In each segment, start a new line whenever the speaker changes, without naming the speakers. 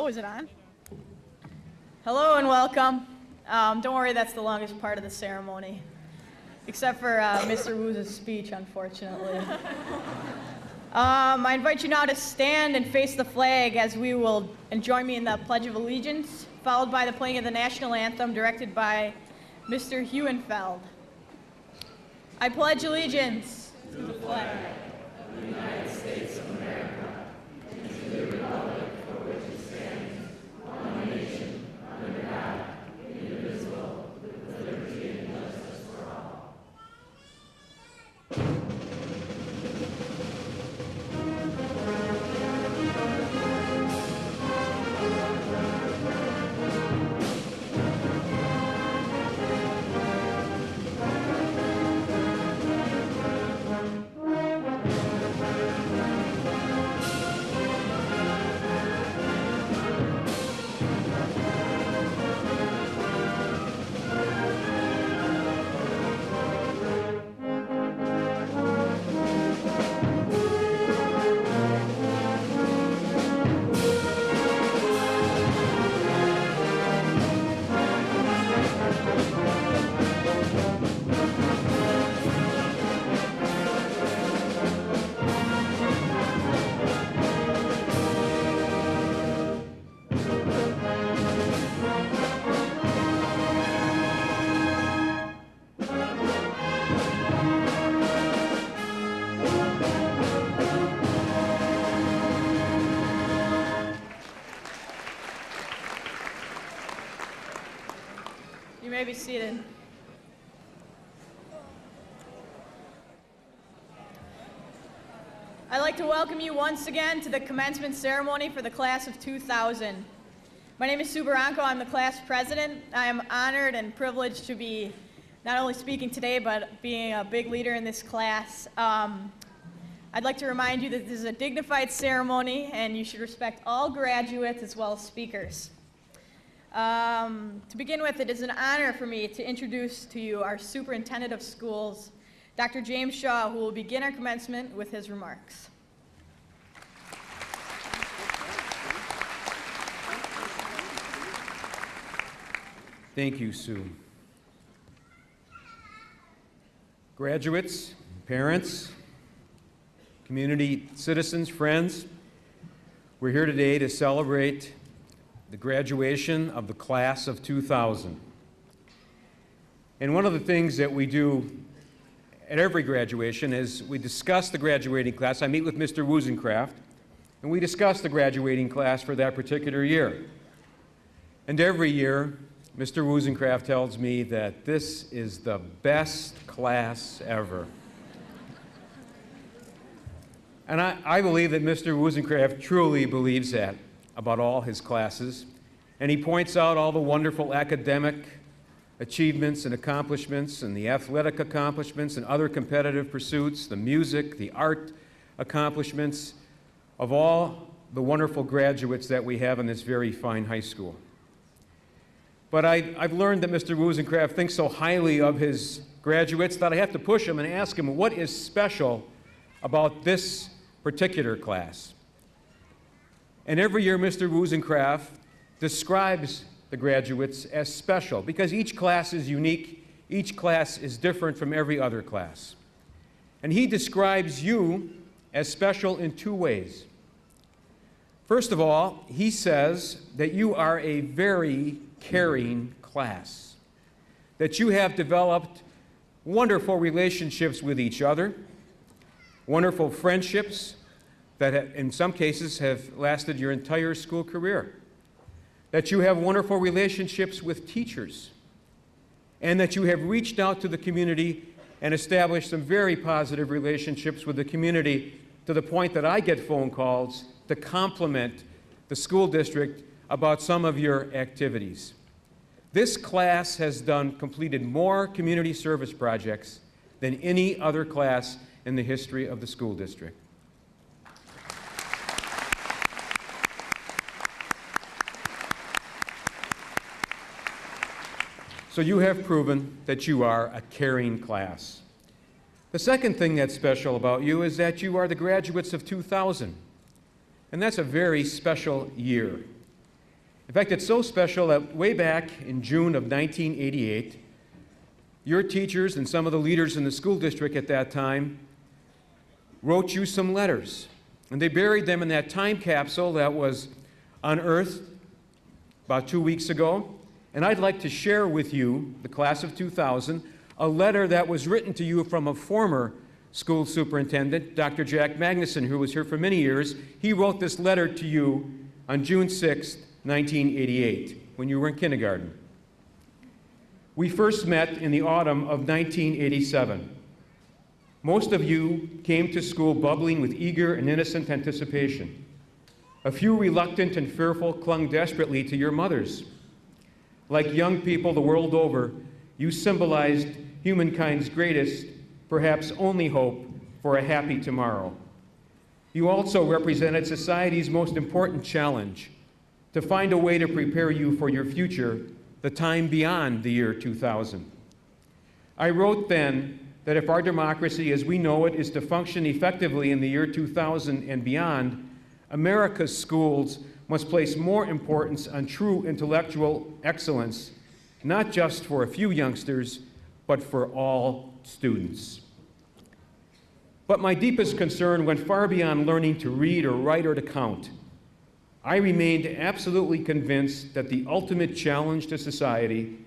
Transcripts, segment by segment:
Oh, is it on? Hello and welcome. Don't worry, that's the longest part of the ceremony, except for Mr. Wu's speech, unfortunately. I invite you now to stand and face the flag as we will, and join me in the Pledge of Allegiance, followed by the playing of the national anthem directed by Mr. Huenfeld. I pledge allegiance to the flag of the United States of America and to the republic for which it stands, one nation, under God, indivisible, with liberty and justice for all. You may be seated. I'd like to welcome you once again to the commencement ceremony for the class of 2000. My name is Sue Barranco. I'm the class president. I am honored and privileged to be not only speaking today, but being a big leader in this class. I'd like to remind you that this is a dignified ceremony and you should respect all graduates as well as speakers. To begin with, it is an honor for me to introduce to you our Superintendent of Schools, Dr. James Shaw, who will begin our commencement with his remarks.
Thank you, Sue. Graduates, parents, community citizens, friends, we're here today to celebrate the graduation of the class of 2000. And one of the things that we do at every graduation is we discuss the graduating class. I meet with Mr. Wuzencraft, and we discuss the graduating class for that particular year. And every year, Mr. Wuzencraft tells me that this is the best class ever. And I believe that Mr. Wuzencraft truly believes that about all his classes, and he points out all the wonderful academic achievements and accomplishments and the athletic accomplishments and other competitive pursuits, the music, the art accomplishments of all the wonderful graduates that we have in this very fine high school. But I've learned that Mr. Wuzencraft thinks so highly of his graduates that I have to push him and ask him what is special about this particular class. And every year, Mr. Wuzencraft describes the graduates as special because each class is unique, each class is different from every other class. And he describes you as special in two ways. First of all, he says that you are a very caring class, that you have developed wonderful relationships with each other, wonderful friendships that in some cases have lasted your entire school career, that you have wonderful relationships with teachers, and that you have reached out to the community and established some very positive relationships with the community to the point that I get phone calls to compliment the school district about some of your activities. This class has completed more community service projects than any other class in the history of the school district. So you have proven that you are a caring class. The second thing that's special about you is that you are the graduates of 2000. And that's a very special year. In fact, it's so special that way back in June of 1988, your teachers and some of the leaders in the school district at that time wrote you some letters, and they buried them in that time capsule that was unearthed about 2 weeks ago. And I'd like to share with you, the class of 2000, a letter that was written to you from a former school superintendent, Dr. Jack Magnuson, who was here for many years. He wrote this letter to you on June 6, 1988, when you were in kindergarten. We first met in the autumn of 1987. Most of you came to school bubbling with eager and innocent anticipation. A few reluctant and fearful clung desperately to your mothers. Like young people the world over, you symbolized humankind's greatest, perhaps only hope for a happy tomorrow. You also represented society's most important challenge, to find a way to prepare you for your future, the time beyond the year 2000. I wrote then that if our democracy as we know it is to function effectively in the year 2000 and beyond, America's schools must place more importance on true intellectual excellence, not just for a few youngsters, but for all students. But my deepest concern went far beyond learning to read or write or to count. I remained absolutely convinced that the ultimate challenge to society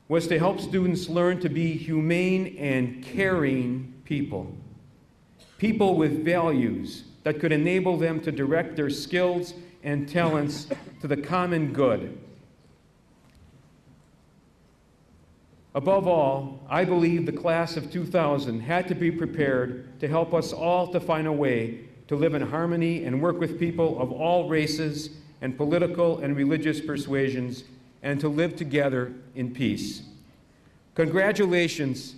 was to help students learn to be humane and caring people. People with values that could enable them to direct their skills and talents to the common good. Above all, I believe the class of 2000 had to be prepared to help us all to find a way to live in harmony and work with people of all races and political and religious persuasions, and to live together in peace. Congratulations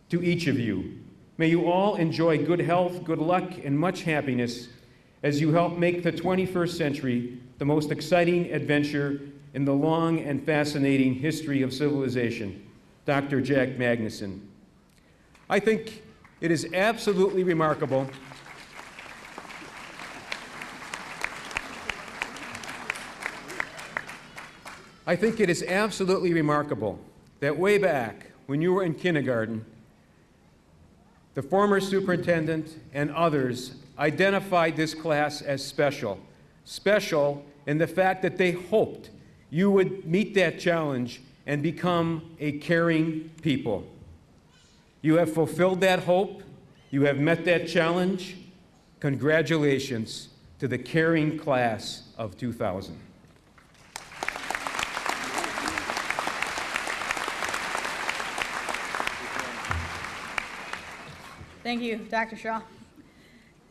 to each of you. May you all enjoy good health, good luck, and much happiness as you help make the 21st century the most exciting adventure in the long and fascinating history of civilization. Dr. Jack Magnuson. I think it is absolutely remarkable that way back when you were in kindergarten, the former superintendent and others identified this class as special. Special in the fact that they hoped you would meet that challenge and become a caring people. You have fulfilled that hope. You have met that challenge. Congratulations to the caring class of 2000.
Thank you, Dr. Shaw.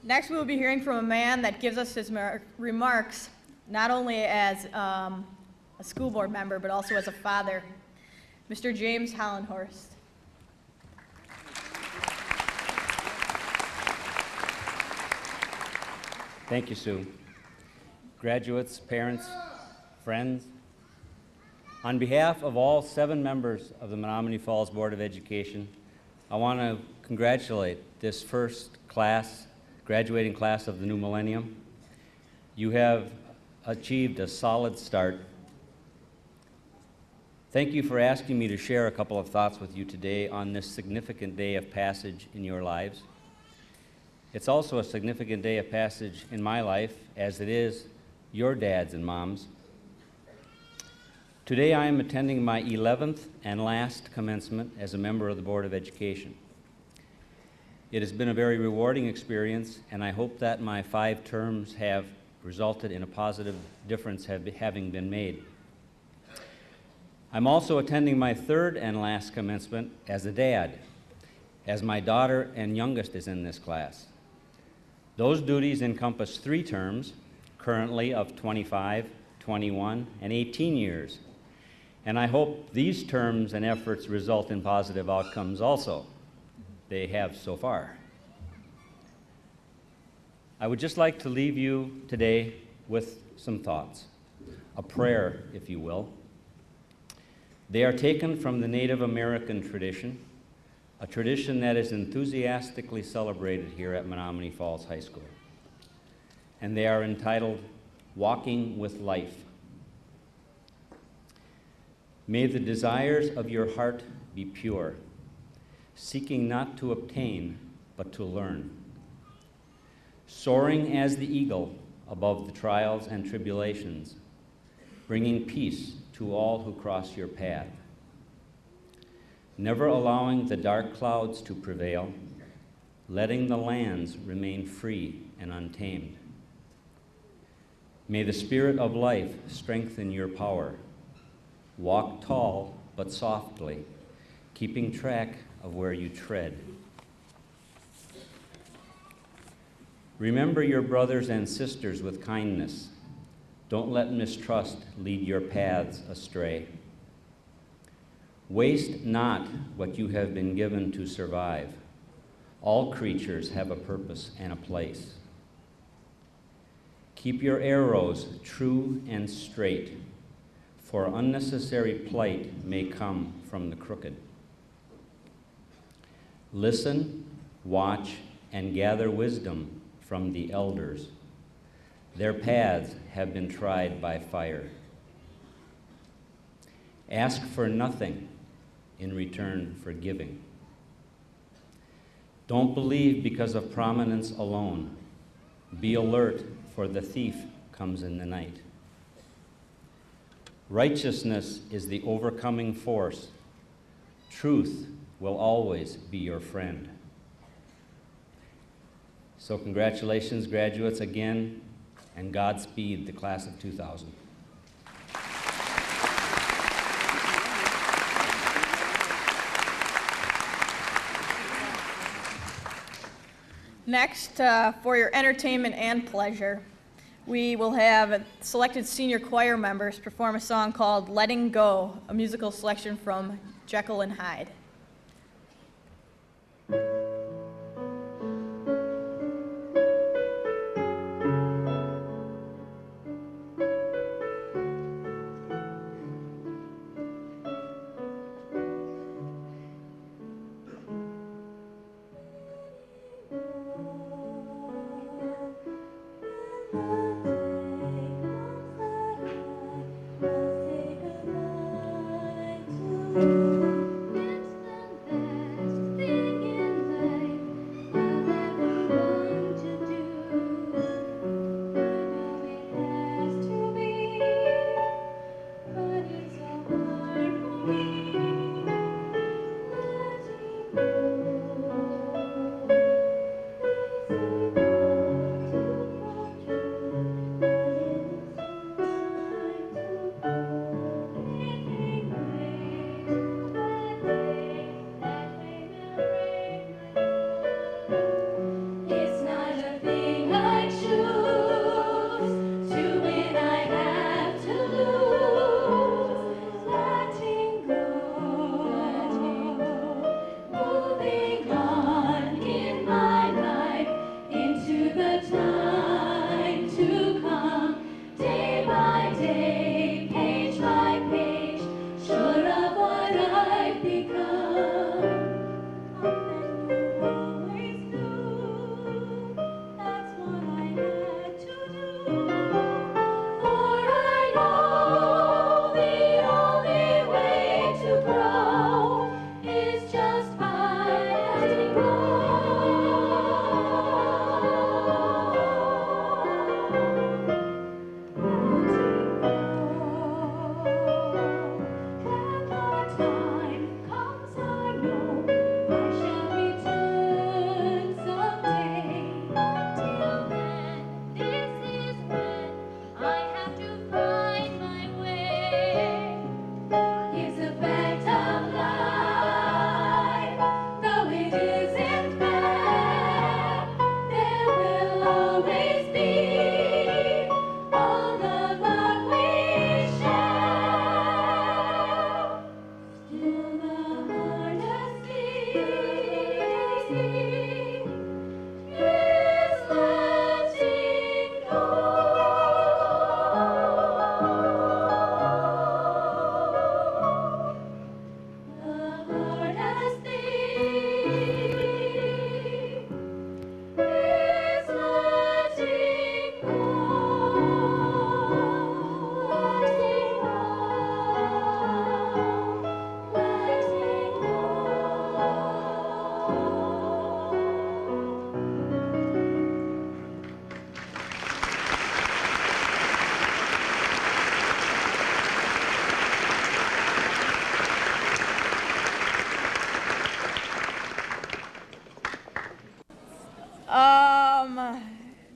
Next, we will be hearing from a man that gives us his remarks not only as a school board member, but also as a father, Mr. James Hollenhorst.
Thank you, Sue. Graduates, parents, friends, on behalf of all 7 members of the Menominee Falls Board of Education, I want to congratulate this first class, graduating class of the new millennium. You have achieved a solid start. Thank you for asking me to share a couple of thoughts with you today on this significant day of passage in your lives. It's also a significant day of passage in my life, as it is your dads and moms. Today I am attending my 11th and last commencement as a member of the Board of Education. It has been a very rewarding experience, and I hope that my 5 terms have resulted in a positive difference having been made. I'm also attending my 3rd and last commencement as a dad, as my daughter and youngest is in this class. Those duties encompass 3 terms, currently of 25, 21, and 18 years. And I hope these terms and efforts result in positive outcomes also. They have so far. I would just like to leave you today with some thoughts, a prayer, if you will. They are taken from the Native American tradition, a tradition that is enthusiastically celebrated here at Menominee Falls High School. And they are entitled, Walking with Life. May the desires of your heart be pure, seeking not to obtain, but to learn. Soaring as the eagle above the trials and tribulations, bringing peace to all who cross your path. Never allowing the dark clouds to prevail, letting the lands remain free and untamed. May the Spirit of life strengthen your power. Walk tall but softly, keeping track of where you tread. Remember your brothers and sisters with kindness. Don't let mistrust lead your paths astray. Waste not what you have been given to survive. All creatures have a purpose and a place. Keep your arrows true and straight, for unnecessary plight may come from the crooked. Listen, watch, and gather wisdom from the elders. Their paths have been tried by fire. Ask for nothing in return for giving. Don't believe because of prominence alone. Be alert, for the thief comes in the night. Righteousness is the overcoming force. Truth will always be your friend. So congratulations, graduates, again, and Godspeed, the class of 2000.
Next, for your entertainment and pleasure, we will have selected senior choir members perform a song called Letting Go, a musical selection from Jekyll and Hyde.
Say goodnight to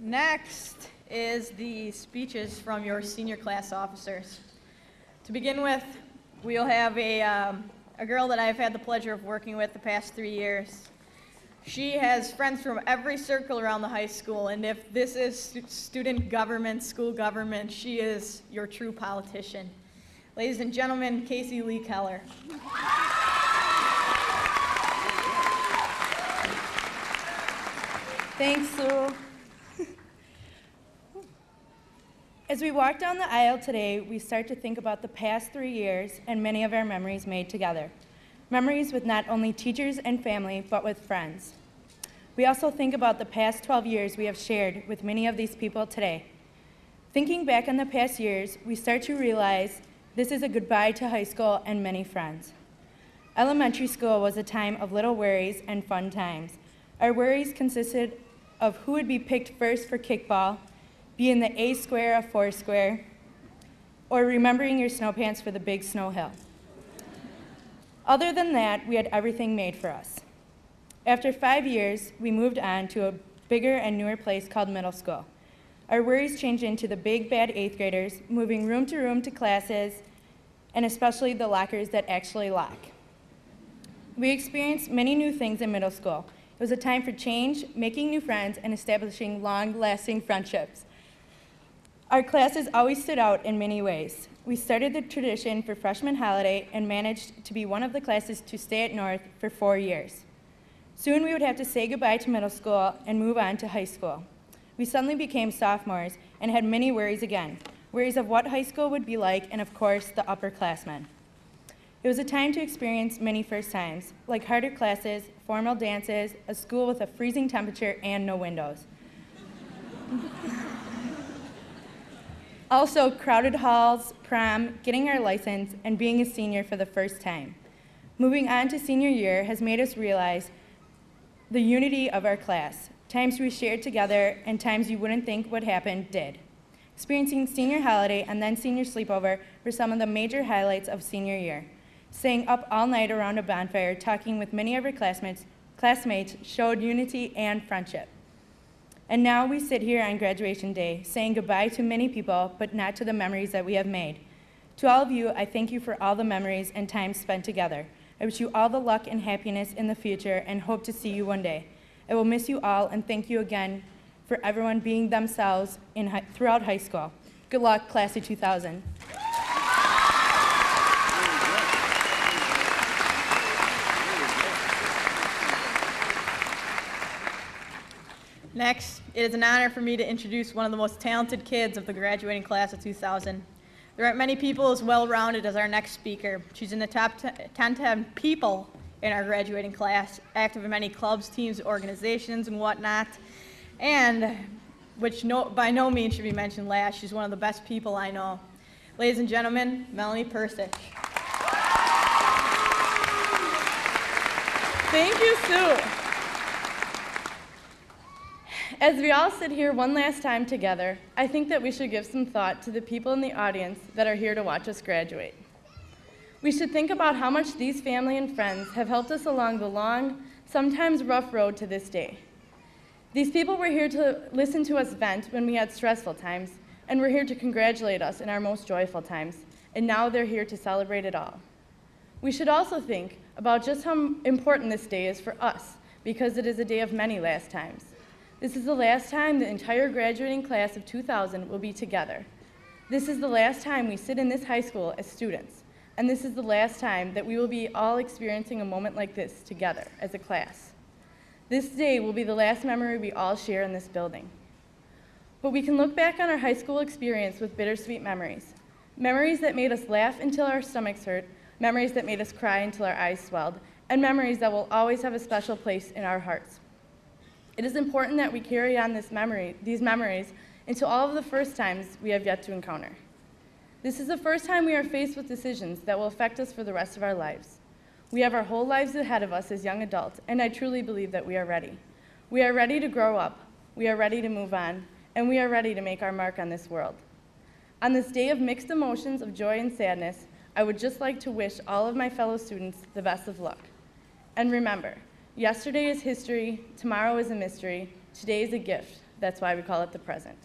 Next is the speeches from your senior class officers. To begin with, we'll have a girl that I've had the pleasure of working with the past 3 years. She has friends from every circle around the high school, and if this is student government, school government, she is your true politician. Ladies and gentlemen, Casey Lee Keller.
Thanks, Sue. As we walk down the aisle today, we start to think about the past 3 years and many of our memories made together. Memories with not only teachers and family, but with friends. We also think about the past 12 years we have shared with many of these people today. Thinking back on the past years, we start to realize this is a goodbye to high school and many friends. Elementary school was a time of little worries and fun times. Our worries consisted of who would be picked first for kickball, be in the A square of Foursquare, or remembering your snow pants for the big snow hill. Other than that, we had everything made for us. After 5 years, we moved on to a bigger and newer place called middle school. Our worries changed into the big bad 8th graders, moving room to classes, and especially the lockers that actually lock. We experienced many new things in middle school. It was a time for change, making new friends, and establishing long-lasting friendships. Our classes always stood out in many ways. We started the tradition for freshman holiday and managed to be one of the classes to stay at North for 4 years. Soon we would have to say goodbye to middle school and move on to high school. We suddenly became sophomores and had many worries again, worries of what high school would be like and of course the upperclassmen. It was a time to experience many first times, like harder classes, formal dances, a school with a freezing temperature and no windows. Also, crowded halls, prom, getting our license, and being a senior for the first time. Moving on to senior year has made us realize the unity of our class. Times we shared together and times you wouldn't think would happen did. Experiencing senior holiday and then senior sleepover were some of the major highlights of senior year. Staying up all night around a bonfire, talking with many of our classmates showed unity and friendship. And now we sit here on graduation day, saying goodbye to many people, but not to the memories that we have made. To all of you, I thank you for all the memories and time spent together. I wish you all the luck and happiness in the future and hope to see you one day. I will miss you all and thank you again for everyone being themselves throughout high school. Good luck, class of 2000.
Next, it is an honor for me to introduce one of the most talented kids of the graduating class of 2000. There aren't many people as well-rounded as our next speaker. She's in the top 10 people in our graduating class, active in many clubs, teams, organizations, and whatnot, and which by no means should be mentioned last. She's one of the best people I know. Ladies and gentlemen, Melanie Persich.
Thank you, Sue. As we all sit here one last time together, I think that we should give some thought to the people in the audience that are here to watch us graduate. We should think about how much these family and friends have helped us along the long, sometimes rough road to this day. These people were here to listen to us vent when we had stressful times, and were here to congratulate us in our most joyful times, and now they're here to celebrate it all. We should also think about just how important this day is for us, because it is a day of many last times. This is the last time the entire graduating class of 2000 will be together. This is the last time we sit in this high school as students, and this is the last time that we will be all experiencing a moment like this together as a class. This day will be the last memory we all share in this building. But we can look back on our high school experience with bittersweet memories. Memories that made us laugh until our stomachs hurt, memories that made us cry until our eyes swelled, and memories that will always have a special place in our hearts. It is important that we carry on these memories into all of the first times we have yet to encounter. This is the first time we are faced with decisions that will affect us for the rest of our lives. We have our whole lives ahead of us as young adults, and I truly believe that we are ready. We are ready to grow up, we are ready to move on, and we are ready to make our mark on this world. On this day of mixed emotions of joy and sadness, I would just like to wish all of my fellow students the best of luck. And remember, yesterday is history, tomorrow is a mystery, Today is a gift. That's why we call it the present.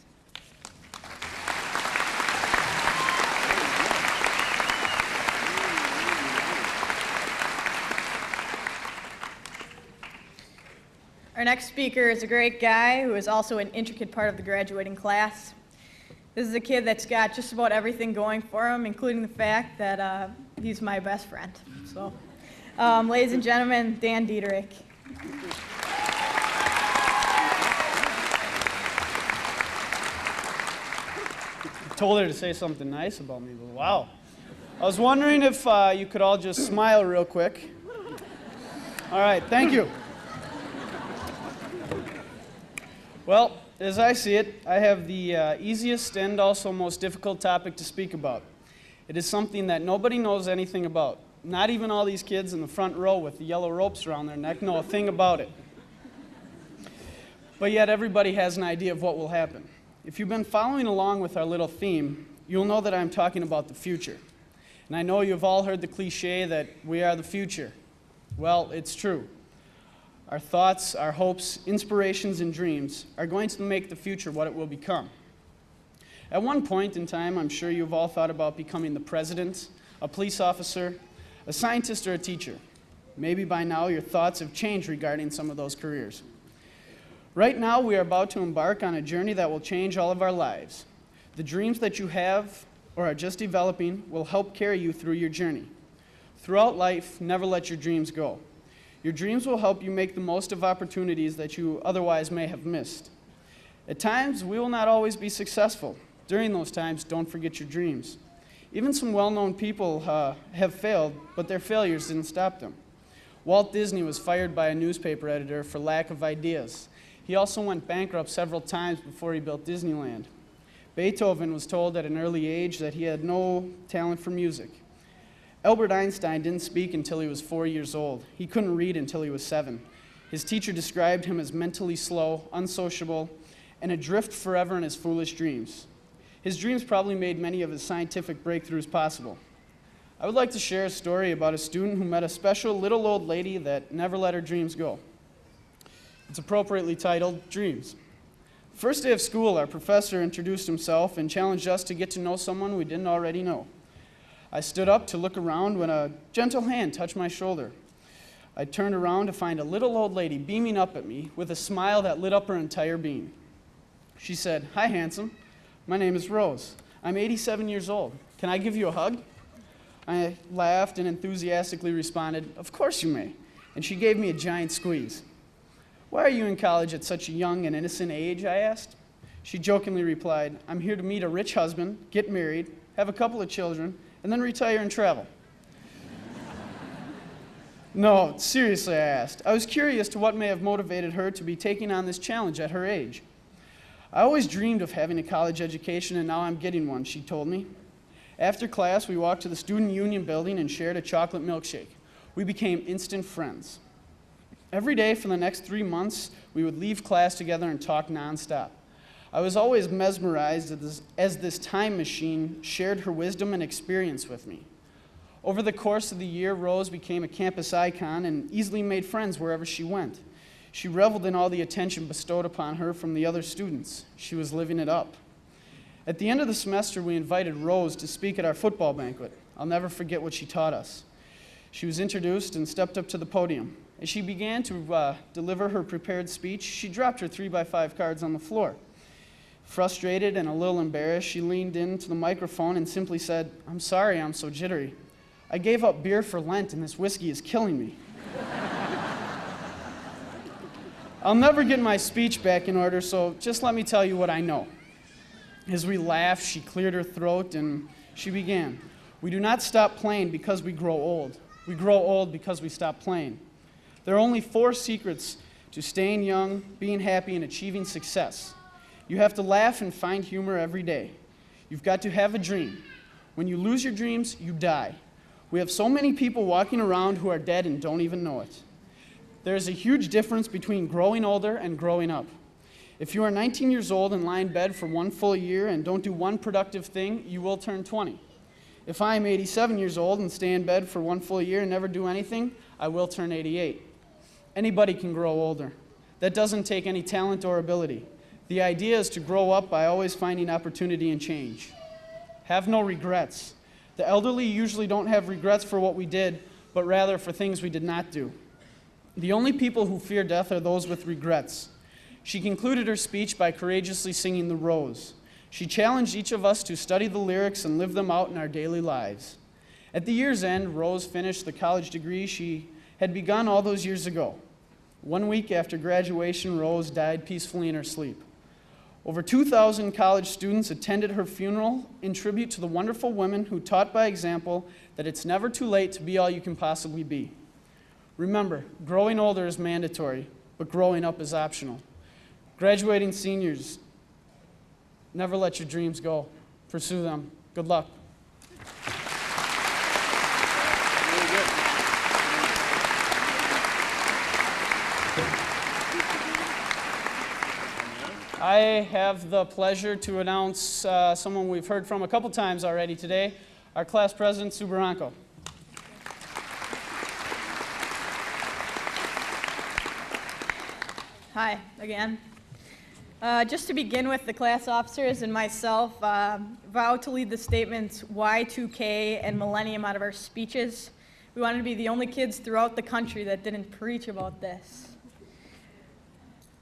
Our next speaker is a great guy who is also an intricate part of the graduating class. This is a kid that's got just about everything going for him, including the fact that he's my best friend. So, ladies and gentlemen, Dan Diederich.
I told her to say something nice about me, but wow. I was wondering if you could all just smile real quick. All right, thank you. Well, as I see it, I have the easiest and also most difficult topic to speak about. It is something that nobody knows anything about. Not even all these kids in the front row with the yellow ropes around their neck know a thing about it. But yet everybody has an idea of what will happen. If you've been following along with our little theme, you'll know that I'm talking about the future. And I know you've all heard the cliche that we are the future. Well, it's true. Our thoughts, our hopes, inspirations, and dreams are going to make the future what it will become. At one point in time, I'm sure you've all thought about becoming the president, a police officer, a scientist, or a teacher. Maybe by now your thoughts have changed regarding some of those careers. Right now, we are about to embark on a journey that will change all of our lives. The dreams that you have or are just developing will help carry you through your journey. Throughout life, never let your dreams go. Your dreams will help you make the most of opportunities that you otherwise may have missed. At times, we will not always be successful. During those times, don't forget your dreams. Even some well-known people have failed, but their failures didn't stop them. Walt Disney was fired by a newspaper editor for lack of ideas. He also went bankrupt several times before he built Disneyland. Beethoven was told at an early age that he had no talent for music. Albert Einstein didn't speak until he was 4 years old. He couldn't read until he was 7. His teacher described him as mentally slow, unsociable, and adrift forever in his foolish dreams. His dreams probably made many of his scientific breakthroughs possible. I would like to share a story about a student who met a special little old lady that never let her dreams go. It's appropriately titled Dreams. First day of school, our professor introduced himself and challenged us to get to know someone we didn't already know. I stood up to look around when a gentle hand touched my shoulder. I turned around to find a little old lady beaming up at me with a smile that lit up her entire being. She said, "Hi, handsome. My name is Rose. I'm 87 years old. Can I give you a hug?" I laughed and enthusiastically responded, "Of course you may." And she gave me a giant squeeze. "Why are you in college at such a young and innocent age?" I asked. She jokingly replied, "I'm here to meet a rich husband, get married, have a couple of children, and then retire and travel." No, seriously, I asked. I was curious to what may have motivated her to be taking on this challenge at her age. "I always dreamed of having a college education, and now I'm getting one," she told me. After class, we walked to the Student Union building and shared a chocolate milkshake. We became instant friends. Every day for the next 3 months, we would leave class together and talk nonstop. I was always mesmerized as this time machine shared her wisdom and experience with me. Over the course of the year, Rose became a campus icon and easily made friends wherever she went. She reveled in all the attention bestowed upon her from the other students. She was living it up. At the end of the semester, we invited Rose to speak at our football banquet. I'll never forget what she taught us. She was introduced and stepped up to the podium. As she began to deliver her prepared speech, she dropped her 3x5 cards on the floor. Frustrated and a little embarrassed, she leaned into the microphone and simply said, "I'm sorry I'm so jittery. I gave up beer for Lent and this whiskey is killing me." I'll never get my speech back in order, so just let me tell you what I know. As we laughed, she cleared her throat and she began, "We do not stop playing because we grow old. We grow old because we stop playing. There are only 4 secrets to staying young, being happy, and achieving success. You have to laugh and find humor every day. You've got to have a dream. When you lose your dreams, you die. We have so many people walking around who are dead and don't even know it. There is a huge difference between growing older and growing up. If you are 19 years old and lie in bed for 1 full year and don't do one productive thing, you will turn 20. If I am 87 years old and stay in bed for 1 full year and never do anything, I will turn 88. Anybody can grow older. That doesn't take any talent or ability. The idea is to grow up by always finding opportunity and change. Have no regrets. The elderly usually don't have regrets for what we did, but rather for things we did not do. The only people who fear death are those with regrets. She concluded her speech by courageously singing The Rose. She challenged each of us to study the lyrics and live them out in our daily lives. At the year's end, Rose finished the college degree she had begun all those years ago. 1 week after graduation, Rose died peacefully in her sleep. Over 2,000 college students attended her funeral in tribute to the wonderful women who taught by example that it's never too late to be all you can possibly be. Remember, growing older is mandatory, but growing up is optional. Graduating seniors, never let your dreams go. Pursue them. Good luck. I have the pleasure to announce someone we've heard from a couple times already today, our class president, Sue Barranco.
Hi, again. Just to begin with, the class officers and myself vow to lead the statements Y2K and Millennium out of our speeches. We wanted to be the only kids throughout the country that didn't preach about this.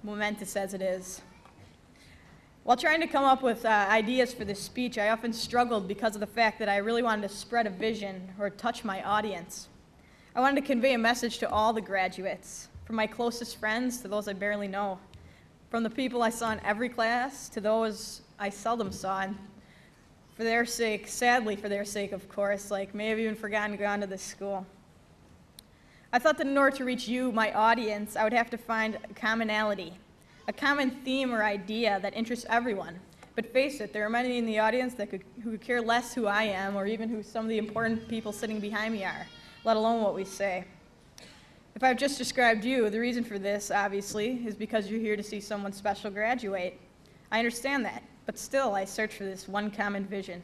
Momentous as it is. While trying to come up with ideas for this speech, I often struggled because of the fact that I really wanted to spread a vision or touch my audience. I wanted to convey a message to all the graduates, from my closest friends to those I barely know, from the people I saw in every class to those I seldom saw, and for their sake, sadly for their sake, of course, like may have even forgotten to go on to this school. I thought that in order to reach you, my audience, I would have to find a commonality, a common theme or idea that interests everyone. But face it, there are many in the audience who could care less who I am or even who some of the important people sitting behind me are, let alone what we say. If I've just described you, the reason for this, obviously, is because you're here to see someone special graduate. I understand that, but still I search for this one common vision.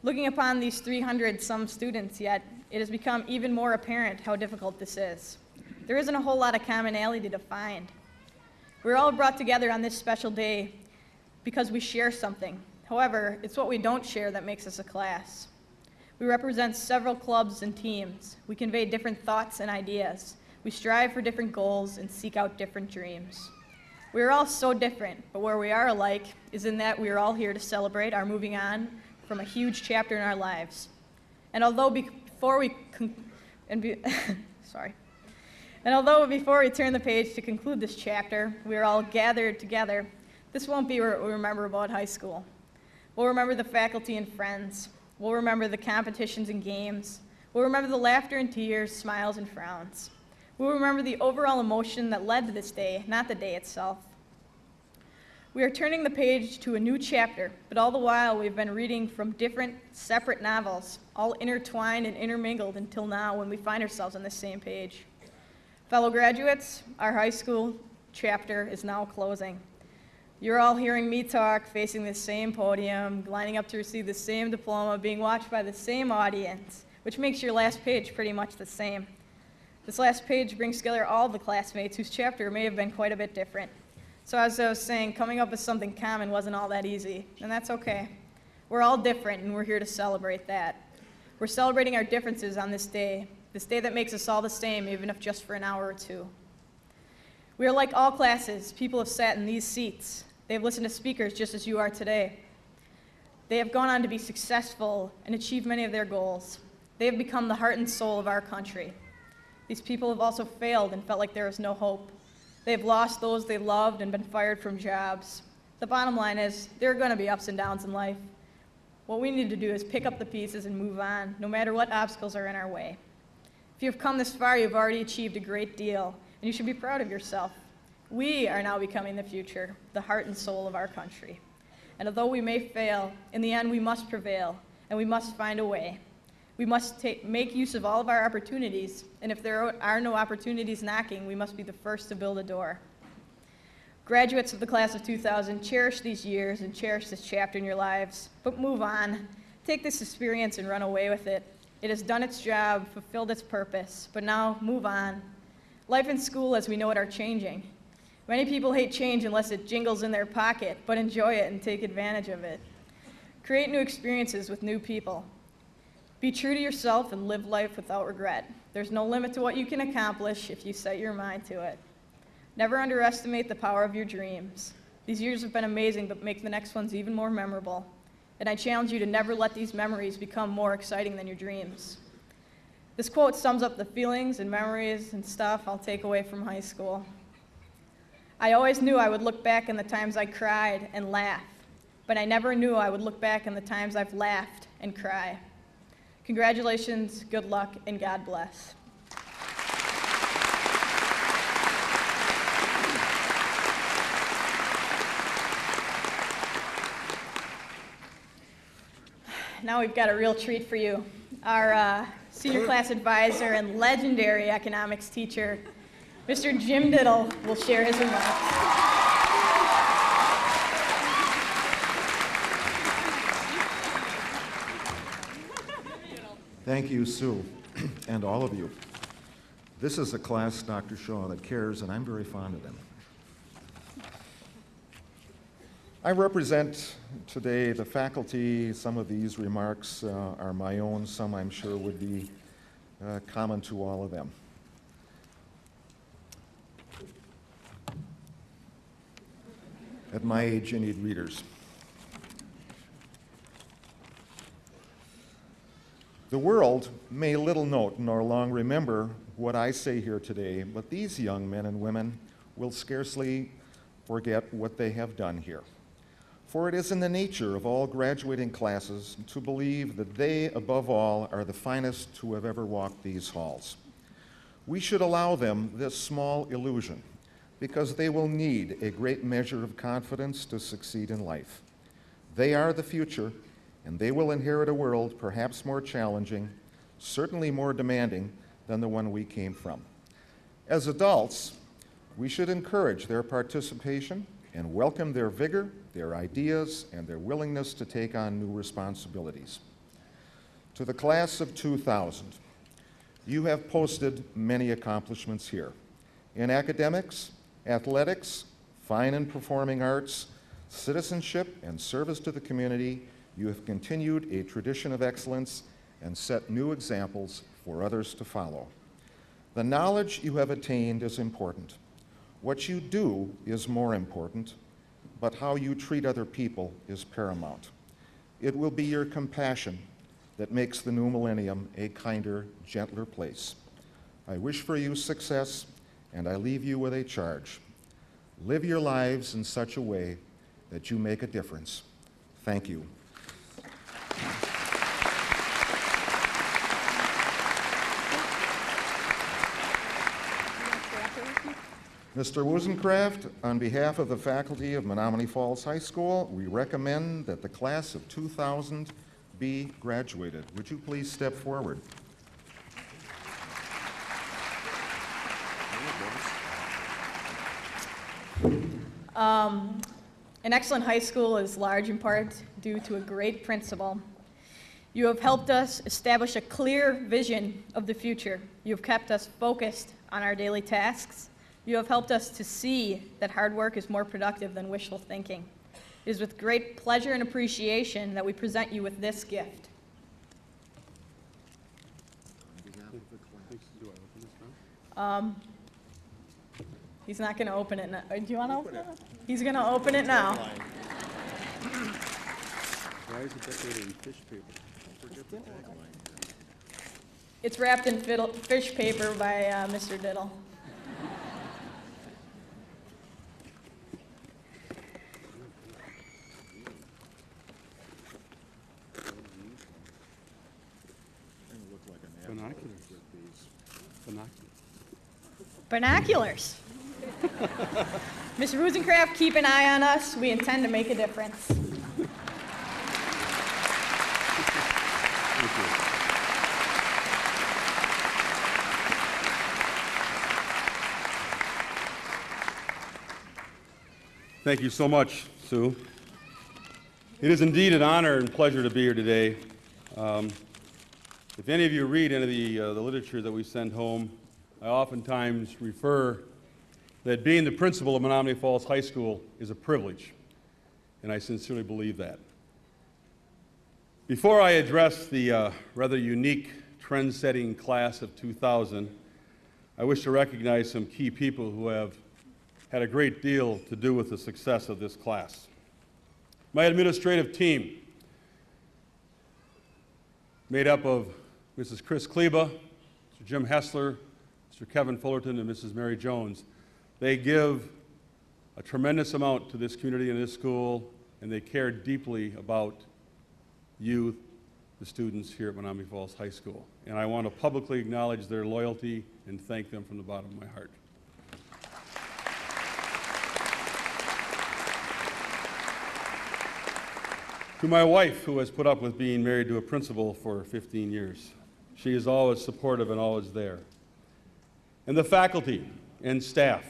Looking upon these 300-some students yet, it has become even more apparent how difficult this is. There isn't a whole lot of commonality to find. We're all brought together on this special day because we share something. However, it's what we don't share that makes us a class. We represent several clubs and teams. We convey different thoughts and ideas. We strive for different goals and seek out different dreams. We are all so different, but where we are alike is in that we are all here to celebrate our moving on from a huge chapter in our lives. And although before we turn the page to conclude this chapter, we are all gathered together, this won't be what we remember about high school. We'll remember the faculty and friends. We'll remember the competitions and games. We'll remember the laughter and tears, smiles and frowns. We'll remember the overall emotion that led to this day, not the day itself. We are turning the page to a new chapter, but all the while we've been reading from different, separate novels, all intertwined and intermingled until now when we find ourselves on the same page. Fellow graduates, our high school chapter is now closing. You're all hearing me talk, facing the same podium, lining up to receive the same diploma, being watched by the same audience, which makes your last page pretty much the same. This last page brings together all the classmates whose chapter may have been quite a bit different. So as I was saying, coming up with something common wasn't all that easy, and that's okay. We're all different, and we're here to celebrate that. We're celebrating our differences on this day that makes us all the same, even if just for an hour or two. We are like all classes. People have sat in these seats. They have listened to speakers just as you are today. They have gone on to be successful and achieve many of their goals. They have become the heart and soul of our country. These people have also failed and felt like there was no hope. They have lost those they loved and been fired from jobs. The bottom line is, there are going to be ups and downs in life. What we need to do is pick up the pieces and move on, no matter what obstacles are in our way. If you've come this far, you've already achieved a great deal, and you should be proud of yourself. We are now becoming the future, the heart and soul of our country. And although we may fail, in the end we must prevail, and we must find a way. We must make use of all of our opportunities, and if there are no opportunities knocking, we must be the first to build a door. Graduates of the class of 2000, cherish these years and cherish this chapter in your lives, but move on. Take this experience and run away with it. It has done its job, fulfilled its purpose, but now move on. Life and school as we know it are changing. Many people hate change unless it jingles in their pocket, but enjoy it and take advantage of it. Create new experiences with new people. Be true to yourself and live life without regret. There's no limit to what you can accomplish if you set your mind to it. Never underestimate the power of your dreams. These years have been amazing, but make the next ones even more memorable. And I challenge you to never let these memories become more exciting than your dreams. This quote sums up the feelings and memories and stuff I'll take away from high school. I always knew I would look back in the times I cried and laughed, but I never knew I would look back in the times I've laughed and cried. Congratulations, good luck, and God bless. Now we've got a real treat for you. Our senior class advisor and legendary economics teacher, Mr. Jim Diddle, will share his remarks.
Thank you, Sue, and all of you. This is a class, Dr. Shaw, that cares, and I'm very fond of them. I represent today the faculty. Some of these remarks are my own. Some I'm sure would be common to all of them. At my age, you need readers. The world may little note nor long remember what I say here today, but these young men and women will scarcely forget what they have done here. For it is in the nature of all graduating classes to believe that they, above all, are the finest who have ever walked these halls. We should allow them this small illusion, because they will need a great measure of confidence to succeed in life. They are the future, and they will inherit a world perhaps more challenging, certainly more demanding than the one we came from. As adults, we should encourage their participation and welcome their vigor, their ideas, and their willingness to take on new responsibilities. To the class of 2000, you have posted many accomplishments here. In academics, athletics, fine and performing arts, citizenship, and service to the community, you have continued a tradition of excellence and set new examples for others to follow. The knowledge you have attained is important. What you do is more important, but how you treat other people is paramount. It will be your compassion that makes the new millennium a kinder, gentler place. I wish for you success, and I leave you with a charge. Live your lives in such a way that you make a difference. Thank you. Mr. Wozencraft, on behalf of the faculty of Menomonee Falls High School, we recommend that the class of 2000 be graduated. Would you please step forward?
An excellent high school is large in part due to a great principal. You have helped us establish a clear vision of the future. You have kept us focused on our daily tasks. You have helped us to see that hard work is more productive than wishful thinking. It is with great pleasure and appreciation that we present you with this gift. He's not going to open it now. Do you want to open it? He's going to open it now.
Why is it decorated in fish paper?
It's wrapped in fish paper by Mr. Diddle. Binoculars. Mr. Wozencraft, keep an eye on us. We intend to make a difference.
Thank you so much, Sue. It is indeed an honor and pleasure to be here today. If any of you read any of the literature that we send home, I oftentimes refer that being the principal of Menominee Falls High School is a privilege, and I sincerely believe that. Before I address the rather unique trend-setting class of 2000, I wish to recognize some key people who have had a great deal to do with the success of this class. My administrative team, made up of Mrs. Chris Kleba, Mr. Jim Hessler, Mr. Kevin Fullerton, and Mrs. Mary Jones, they give a tremendous amount to this community and this school, and they care deeply about you, the students here at Menominee Falls High School. And I want to publicly acknowledge their loyalty and thank them from the bottom of my heart. To my wife, who has put up with being married to a principal for 15 years. She is always supportive and always there. And the faculty and staff.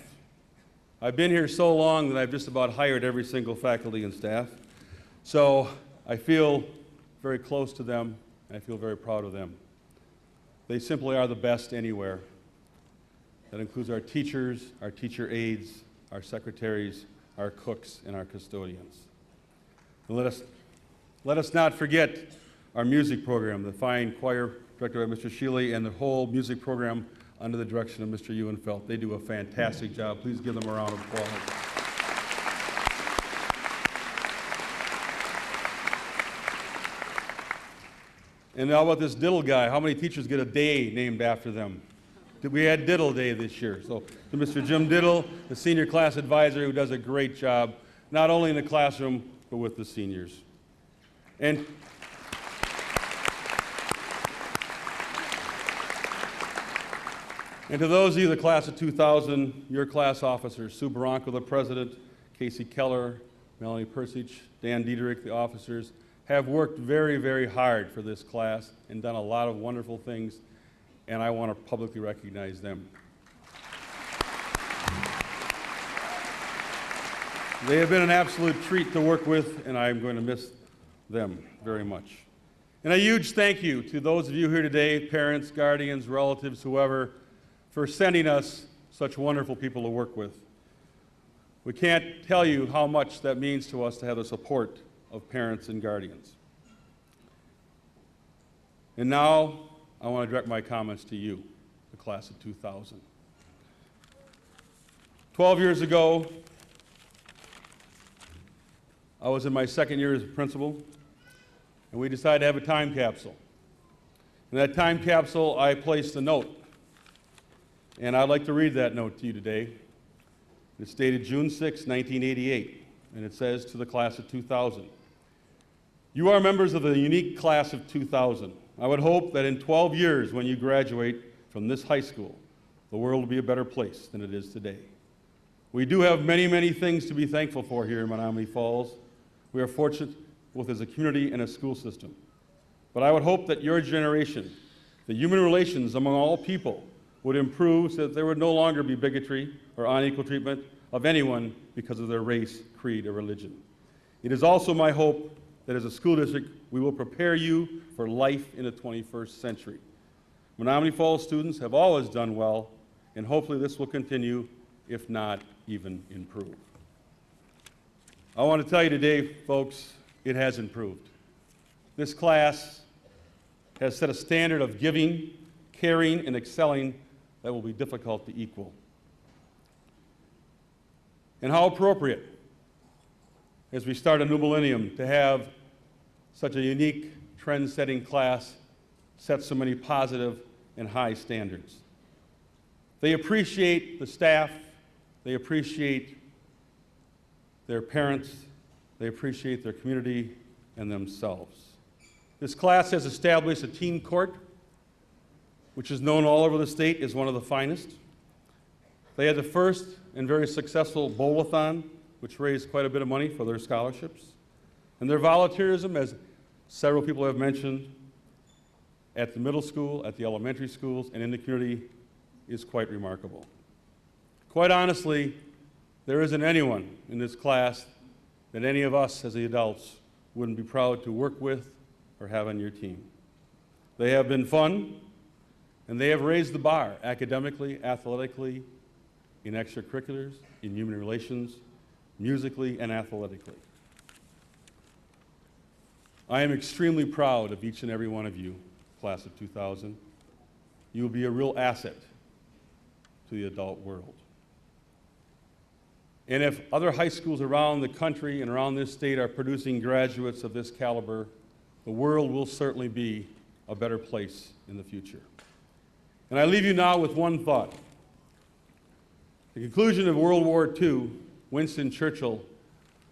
I've been here so long that I've just about hired every single faculty and staff. So I feel very close to them, and I feel very proud of them. They simply are the best anywhere. That includes our teachers, our teacher aides, our secretaries, our cooks, and our custodians. And let us not forget our music program, the fine choir directed by Mr. Shealy, and the whole music program under the direction of Mr. Ewenfeld. They do a fantastic job. Please give them a round of applause. And how about this Diddle guy? How many teachers get a day named after them? We had Diddle Day this year. So to Mr. Jim Diddle, the senior class advisor, who does a great job, not only in the classroom, but with the seniors. And to those of you, the class of 2000, your class officers, Sue Baranco, the president, Casey Keller, Melanie Persich, Dan Diederich, the officers, have worked very, very hard for this class and done a lot of wonderful things, and I want to publicly recognize them. They have been an absolute treat to work with, and I'm going to miss them very much. And a huge thank you to those of you here today, parents, guardians, relatives, whoever, for sending us such wonderful people to work with. We can't tell you how much that means to us to have the support of parents and guardians. And now, I want to direct my comments to you, the class of 2000. 12 years ago, I was in my second year as a principal, and we decided to have a time capsule. In that time capsule, I placed a note, and I'd like to read that note to you today. It's dated June 6, 1988, and it says to the class of 2000, "You are members of the unique class of 2000. I would hope that in 12 years, when you graduate from this high school, the world will be a better place than it is today. We do have many, many things to be thankful for here in Menominee Falls. We are fortunate both as a community and a school system. But I would hope that your generation, the human relations among all people, would improve so that there would no longer be bigotry or unequal treatment of anyone because of their race, creed, or religion. It is also my hope that as a school district, we will prepare you for life in the 21st century. Menominee Falls students have always done well, and hopefully this will continue, if not even improve." I want to tell you today, folks, it has improved. This class has set a standard of giving, caring, and excelling that will be difficult to equal. And how appropriate, as we start a new millennium, to have such a unique, trend-setting class set so many positive and high standards. They appreciate the staff, they appreciate their parents, they appreciate their community and themselves. This class has established a teen court, which is known all over the state as one of the finest. They had the first and very successful bowl-a-thon, which raised quite a bit of money for their scholarships. And their volunteerism, as several people have mentioned, at the middle school, at the elementary schools, and in the community is quite remarkable. Quite honestly, there isn't anyone in this class that any of us as the adults wouldn't be proud to work with or have on your team. They have been fun, and they have raised the bar academically, athletically, in extracurriculars, in human relations, musically, and athletically. I am extremely proud of each and every one of you, class of 2000. You will be a real asset to the adult world. And if other high schools around the country and around this state are producing graduates of this caliber, the world will certainly be a better place in the future. And I leave you now with one thought. At the conclusion of World War II, Winston Churchill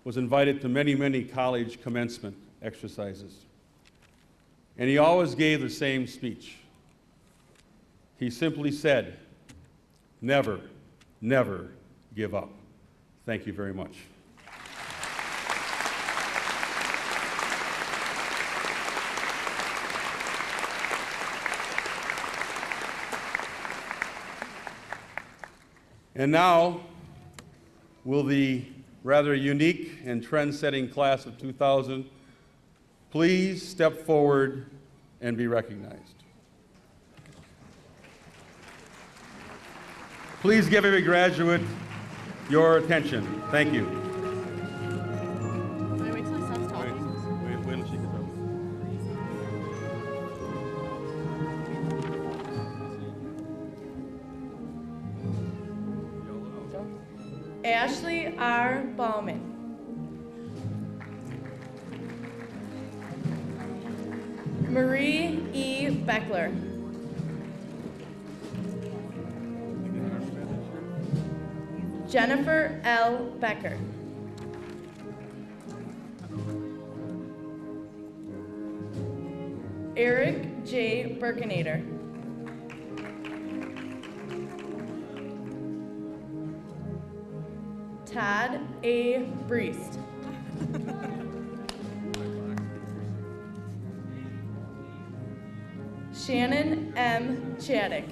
was invited to many, many college commencement exercises. And he always gave the same speech. He simply said, "Never, never give up." Thank you very much. And now, will the rather unique and trend-setting class of 2000 please step forward and be recognized. Please give every graduate your attention. Thank you.
Can I wait till he stops talking?
Wait until she gets up.
Ashley R. Bauman. Marie E. Beckler. Jennifer L. Becker. Eric J. Birkenader. Todd A. Breest. Shannon M. Chaddick.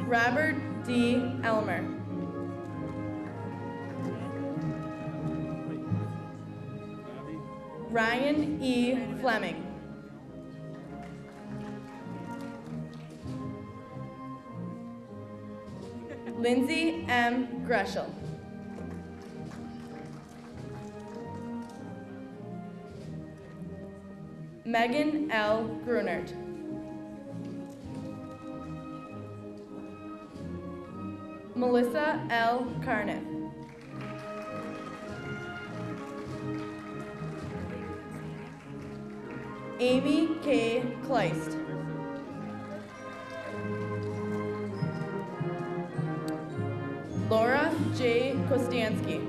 Robert D. Elmer. Ryan E. Fleming. Lindsay M. Greschel. Megan L. Grunert. Melissa L. Carniff. Amy K. Kleist. Laura J. Kostansky.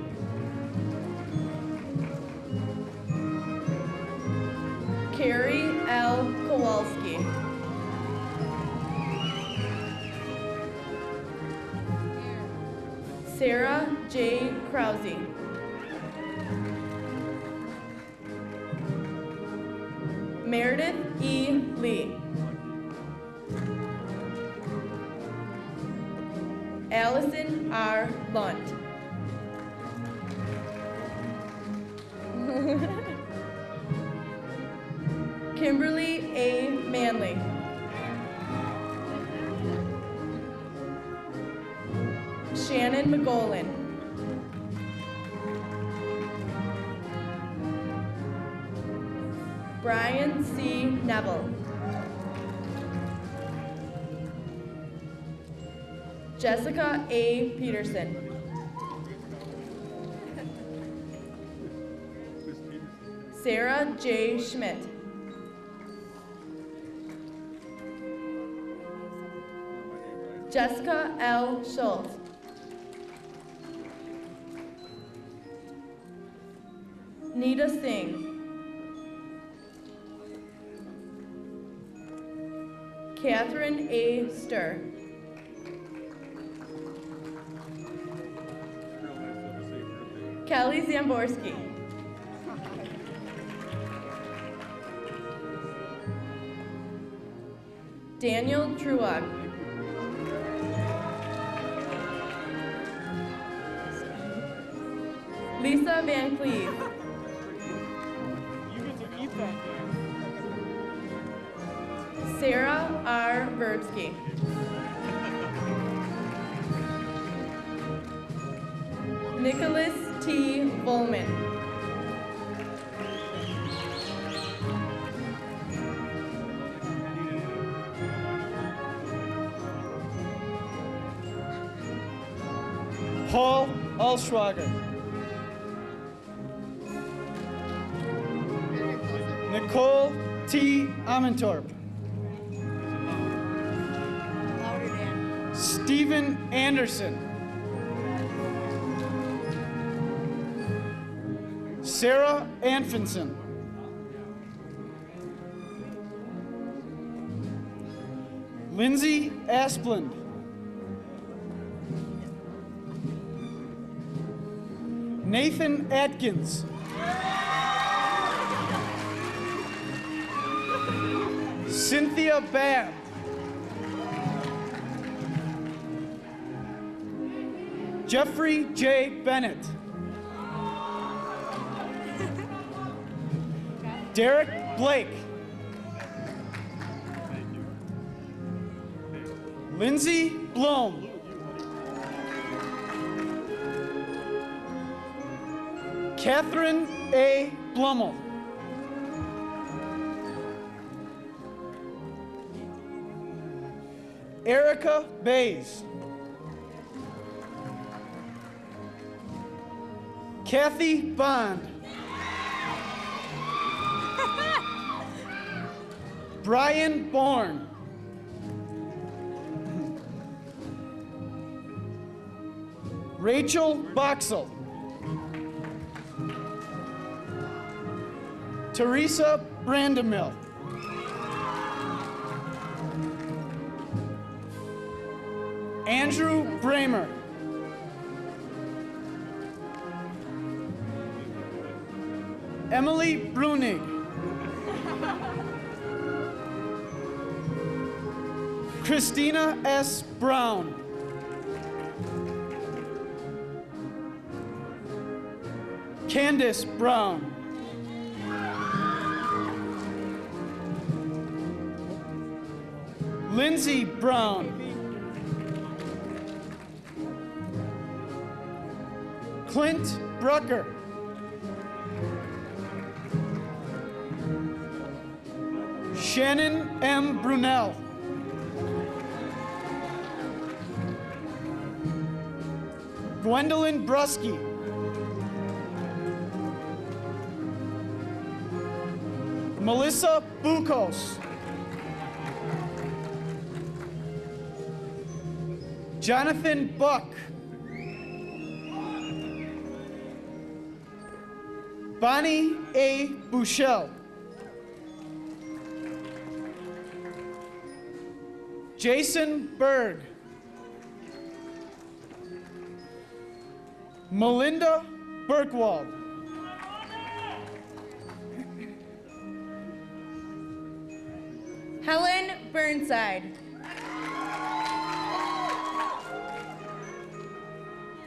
Carrie L. Kowalski. Sarah J. Krause. Meredith E. Lee. Allison R. Lunt. Kimberly A. Manley. Shannon McGolan. Brian C. Neville. Jessica A. Peterson. Sarah J. Schmidt. Jessica L. Schultz. Nita Singh. Catherine A. Sturr. Kelly Zamborski. Daniel Truog. Lisa Van Cleve.
You get to eat that.
Sarah Korbsky. Nicholas T. Volman.
Paul Alschwager. Nicole T. Amentorp. Stephen Anderson. Sarah Anfinson. Lindsay Asplund. Nathan Atkins. Cynthia Babb. Jeffrey J. Bennett. Derek Blake. Lindsay Blom. Catherine A. Blummel. Erica Bays. Kathy Bond. Brian Bourne. Rachel Boxell. Teresa Brandemill. Andrew Bramer. Emily Brunig. Christina S. Brown. Candace Brown. Lindsay Brown. Clint Brucker. Shannon M. Brunel. Gwendolyn Brusky. Melissa Bukos. Jonathan Buck. Bonnie A. Bouchel. Jason Berg. Melinda Berkwald.
Helen Burnside.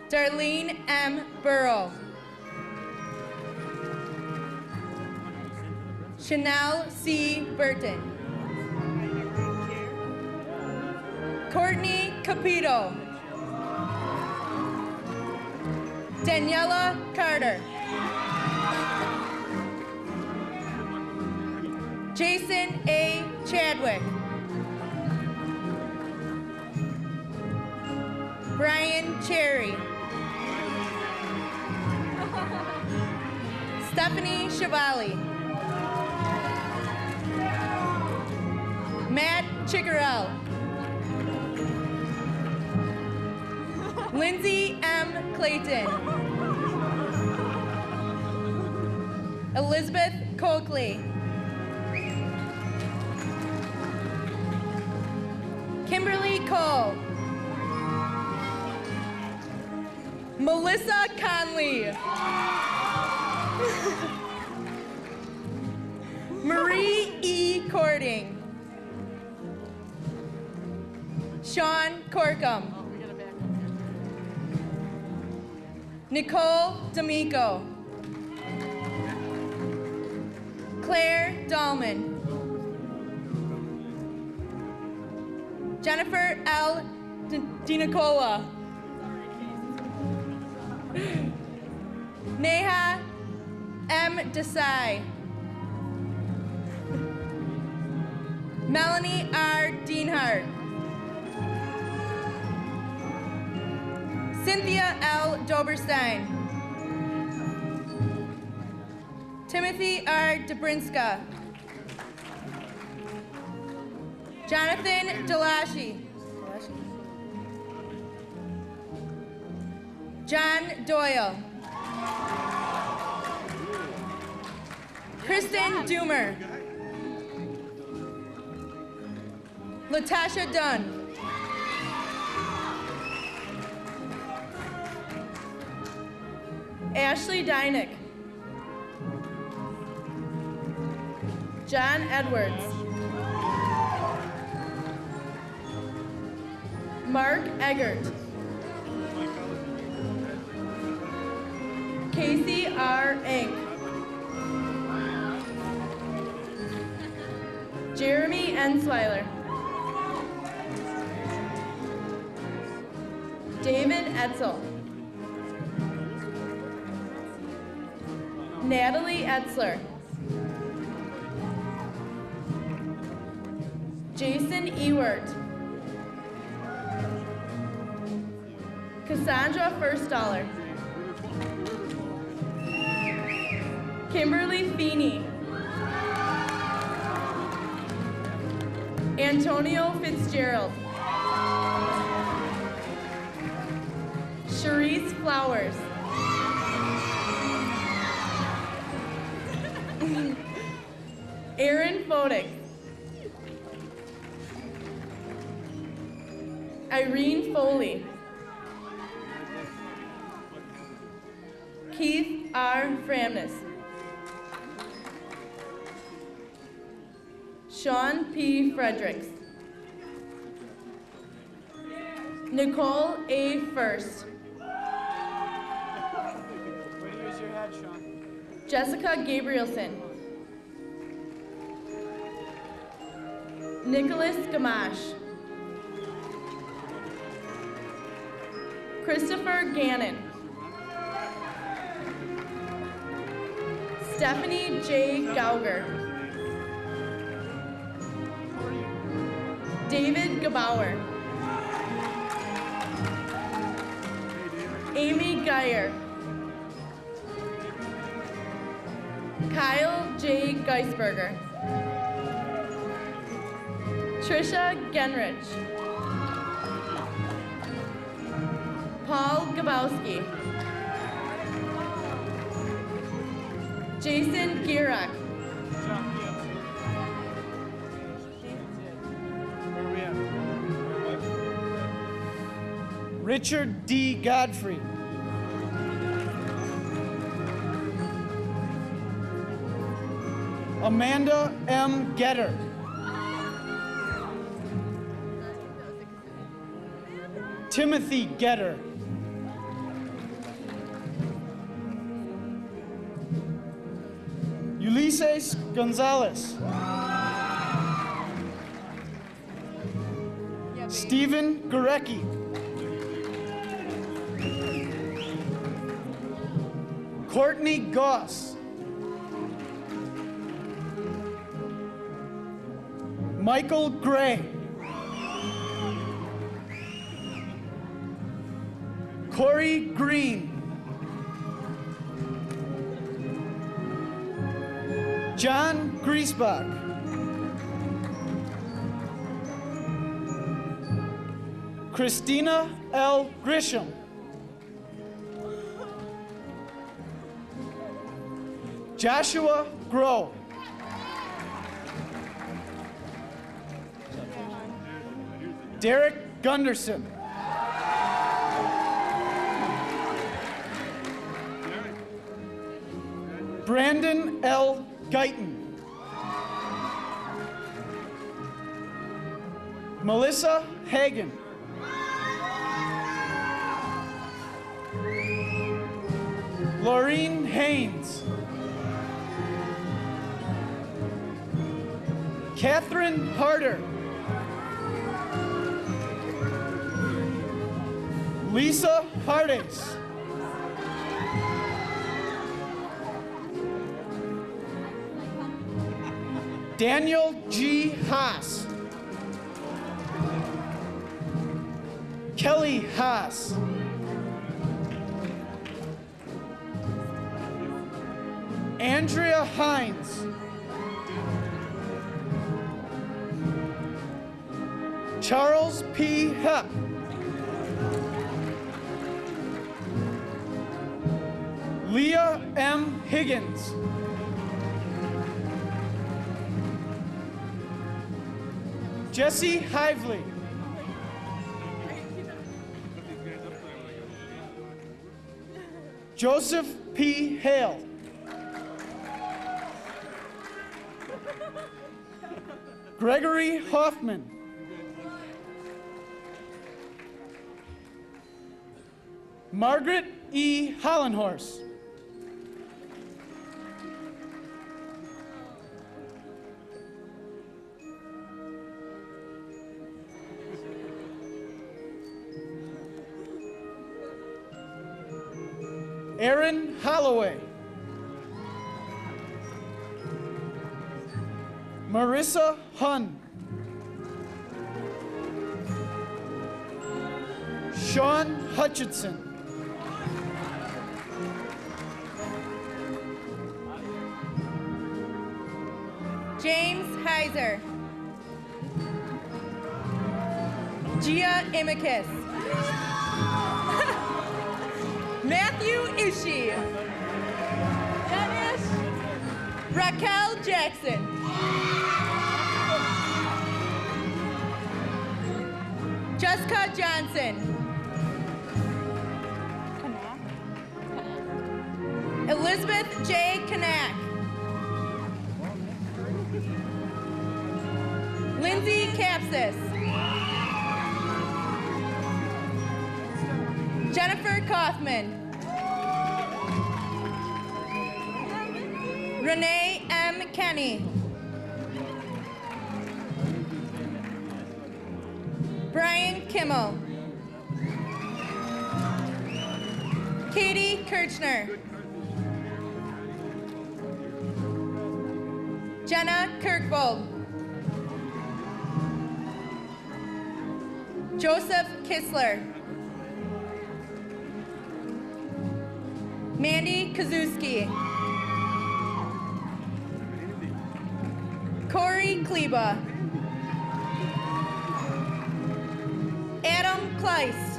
Darlene M. Burrow. Chanel C. Burton. Courtney Capito. Daniela Carter. Jason A. Chadwick. Brian Cherry. Stephanie Chevali. Matt Chickarell. Lindsay M. Clayton. Elizabeth Coakley. Kimberly Cole. Melissa Conley. Marie E. Cording. Sean Corkum. Nicole D'Amico. Claire Dahlman. Jennifer L. DiNicola. Neha M. Desai. Melanie R. Dienhart. Cynthia L. Doberstein. Timothy R. Dobrinska. Jonathan Delashi. John Doyle. Kristen Doomer. Latasha Dunn. Ashley Dynick. John Edwards. Mark Eggert. Casey R. Ink. Jeremy Ensweiler. David Etzel. Natalie Etzler. Jason Ewert. Cassandra Firstdollar. Kimberly Feeney. Antonio Fitzgerald. Cherise Flowers. Aaron Fodick. Irene Foley. Keith R. Framness. Sean P. Fredericks. Nicole A. First. Jessica Gabrielson. Nicholas Gamache. Christopher Gannon. Stephanie J. Gauger. David Gebauer. Amy Geyer. Kyle J. Geisberger. Trisha Genrich. Paul Gabowski. Jason Gierak.
Richard D. Godfrey. Amanda M. Getter. Timothy Getter. Ulises Gonzalez. Stephen Gorecki. Courtney Goss. Michael Gray. Corey Green. John Griesbach. Christina L. Grisham. Joshua Groh. Derek Gunderson. Brandon L. Guyton. Melissa Hagan. Laureen Haynes. Catherine Harder. Lisa Pardes. Daniel G. Haas. Kelly Haas. Andrea Hines. Charles P. Hepp. Leah M. Higgins. Jesse Hively. Joseph P. Hale. Gregory Hoffman. Margaret E. Hollenhorst. Aaron Holloway. Marissa Hun. Sean Hutchinson.
James Heiser. Gia Imicus. Matthew Ishii. Dennis. Raquel Jackson. Jessica Johnson. Elizabeth J. Kanak. Lindsay Capsis. Jennifer Kaufman. Renee M. Kenny. Brian Kimmel. Katie Kirchner. Jenna Kirkvold. Joseph Kissler. Mandy Kazuski. Corey Kleba. Adam Kleiss.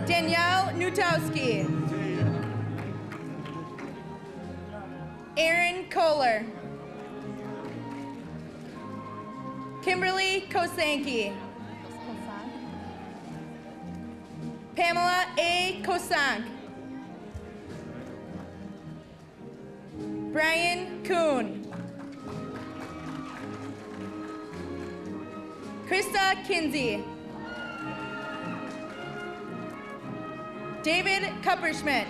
Danielle Nutowski. Aaron Kohler. Kimberly Kosanki. Pamela A. Kosank. Brian Kuhn. Krista Kinsey. David Kupperschmidt.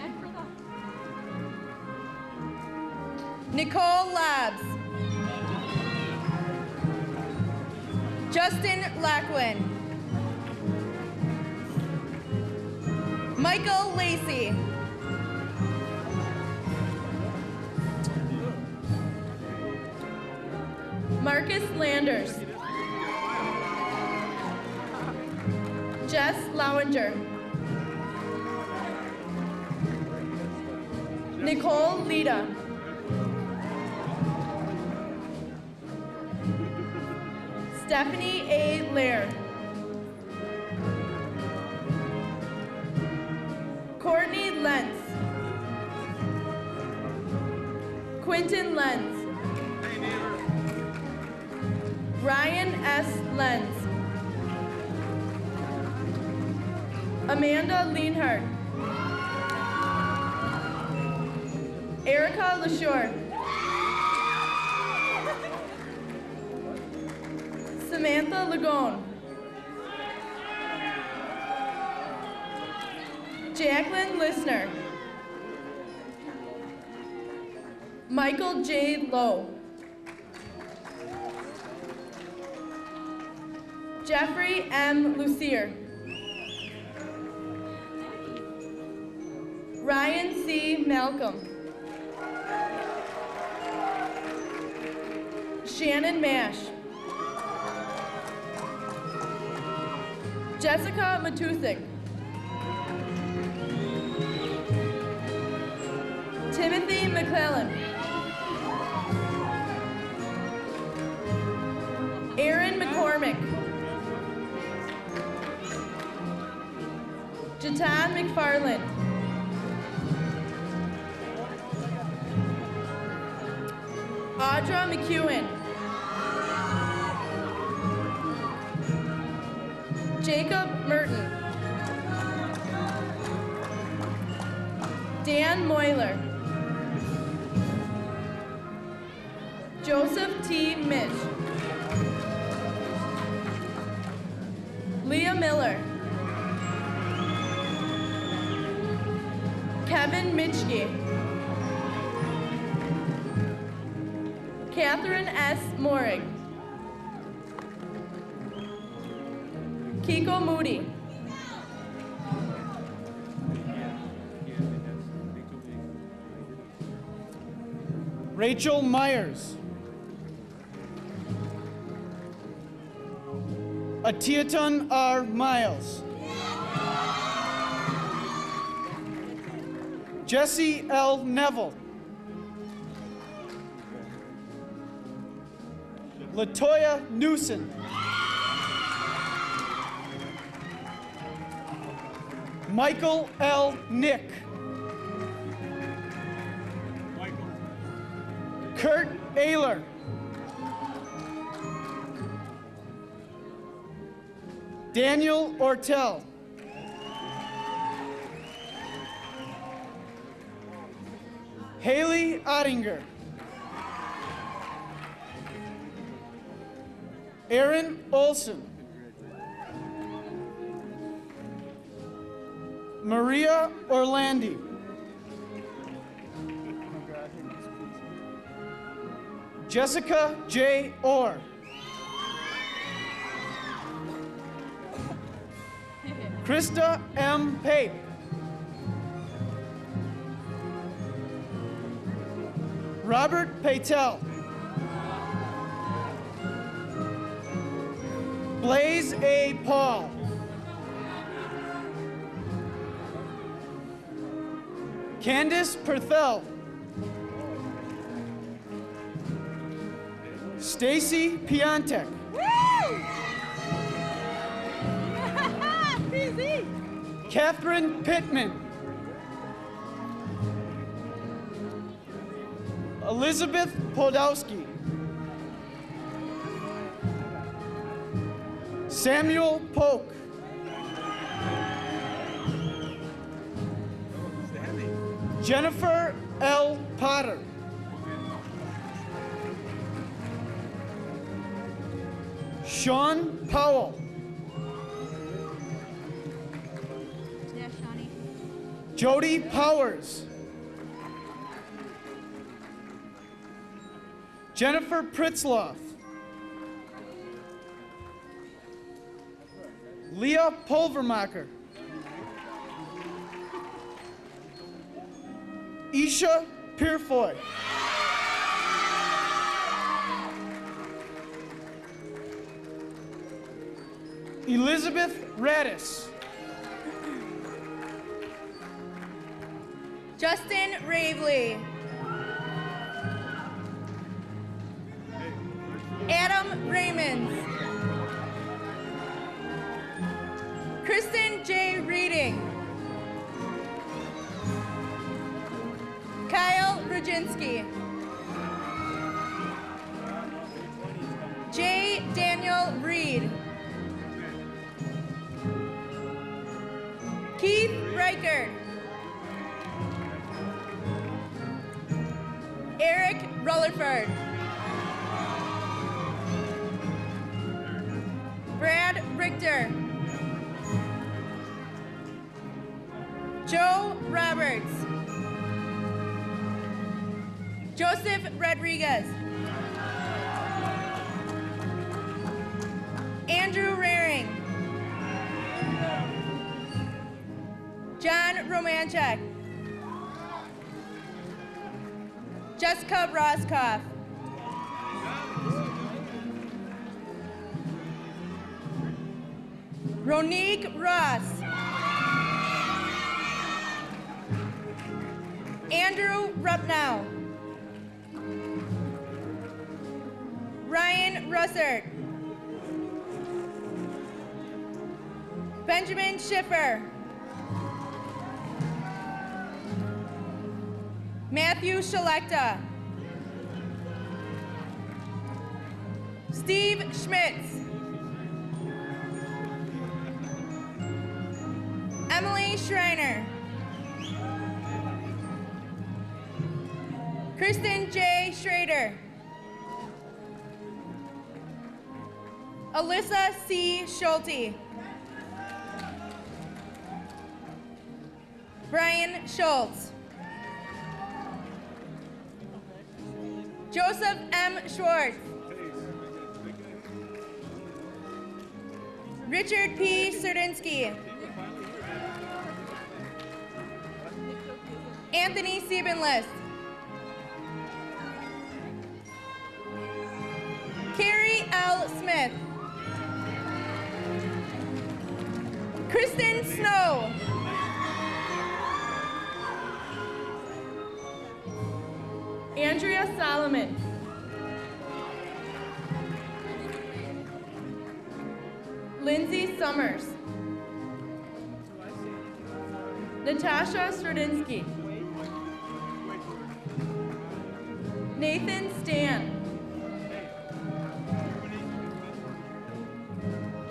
Nicole Labs. Justin Lackwin. Michael Lacey.
Marcus Landers. Jess Lowinger. Nicole Lita. Stephanie A. Lair. Courtney Lentz. Quentin Lentz. Ryan S. Lenz. Amanda Leanhart. Erica LaShore. Samantha Lagone. Jacqueline Listener. Michael J. Lowe.
Jeffrey M. Lucier. Ryan C. Malcolm. Shannon Mash. Jessica Matusik. Timothy McClellan. Aaron McCormick. Jatan McFarland. Audra McEwen. Jacob Merton. Dan Moyler. Joseph T. Mitch. Leah Miller. Kevin Mitchke. Catherine S. Morig. Kiko Moody.
Rachel Myers. Atiaton R. Miles. Jesse L. Neville. Latoya Newson. Michael L. Nick. Kurt Ayler. Daniel Ortel. Haley Ottinger. Aaron Olson. Maria Orlandi. Jessica J. Orr. Krista M. Pape. Robert Patel. Blaze A. Paul. Candace Perthel. Stacy Piantek. Catherine Pittman. Elizabeth Podolsky. Samuel Polk. Jennifer L. Potter. Sean Powell. Jody Powers. Jennifer Pritzloff. Leah Pulvermacher. Isha Peerfoy. Elizabeth Radis.
Justin Ravely. Adam Raymonds. Kristen J. Reading. Kyle Rudzinski. J. Daniel Reed. Keith Reichert. Eric Rutherford. Brad Richter. Joe Roberts. Joseph Rodriguez. Andrew Raring. John Romanchek. Jessica Roskoff. Ronique Ross. Andrew Rupnow. Ryan Russert. Benjamin Schiffer. Matthew Shalekta. Steve Schmitz. Emily Schreiner. Kristen J. Schrader. Alyssa C. Schulte. Brian Schultz. Joseph M. Schwartz. Richard P. Serdinsky. Anthony Siebenlist. Carrie L. Smith. Kristen Snow.
Andrea Solomon. Lindsay Summers. Natasha Stradinsky. Nathan Stan.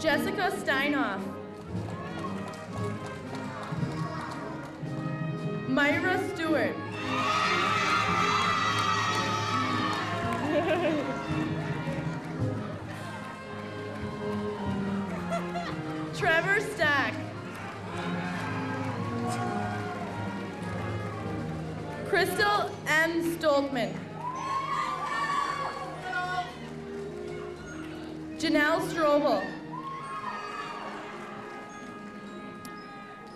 Jessica Steinhoff. Myra Stewart. Trevor Stack. Crystal M. Stoltman. Janelle Strobel.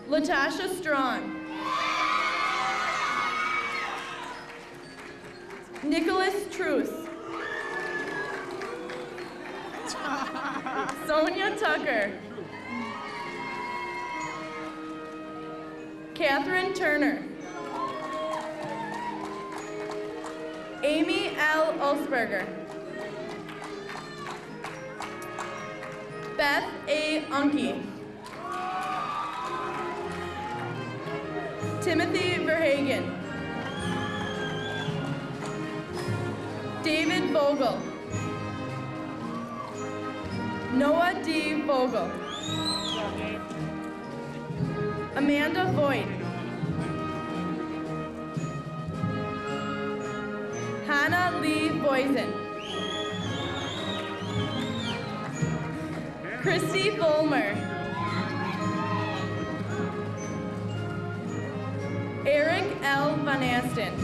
Latasha Strawn. Nicholas Truce. Sonia Tucker. Catherine Turner. Amy L. Osberger. Beth A. Unke. Timothy Verhagen. David Vogel. Noah D. Vogel. Amanda Voigt. Hannah Lee Boysen. Christy Fulmer. Eric L. Van Asten.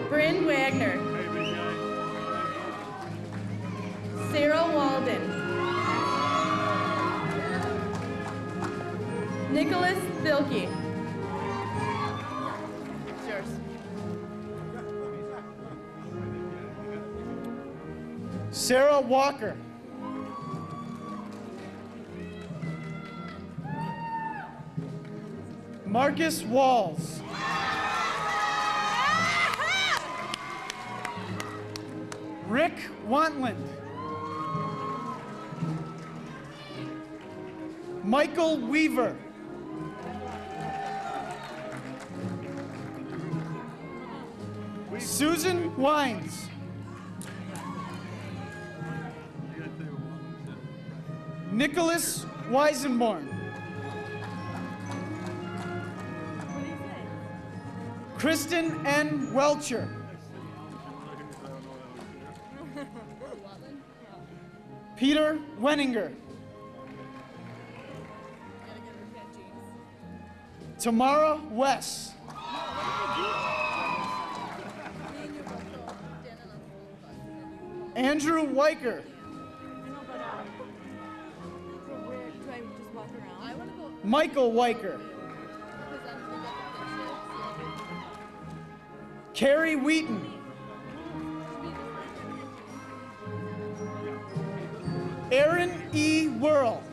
Bryn Wagner. Sarah Walden. Nicholas Bilke. It's yours.
Sarah Walker. Marcus Walls. Rick Wantland. Michael Weaver. Susan Wines. Nicholas Weisenborn. Kristen N. Welcher. Peter Wenninger. Tamara West. Andrew Weicker.
Do I just walk around?
Michael Weicker. Carrie Wheaton. Aaron E. Whirl.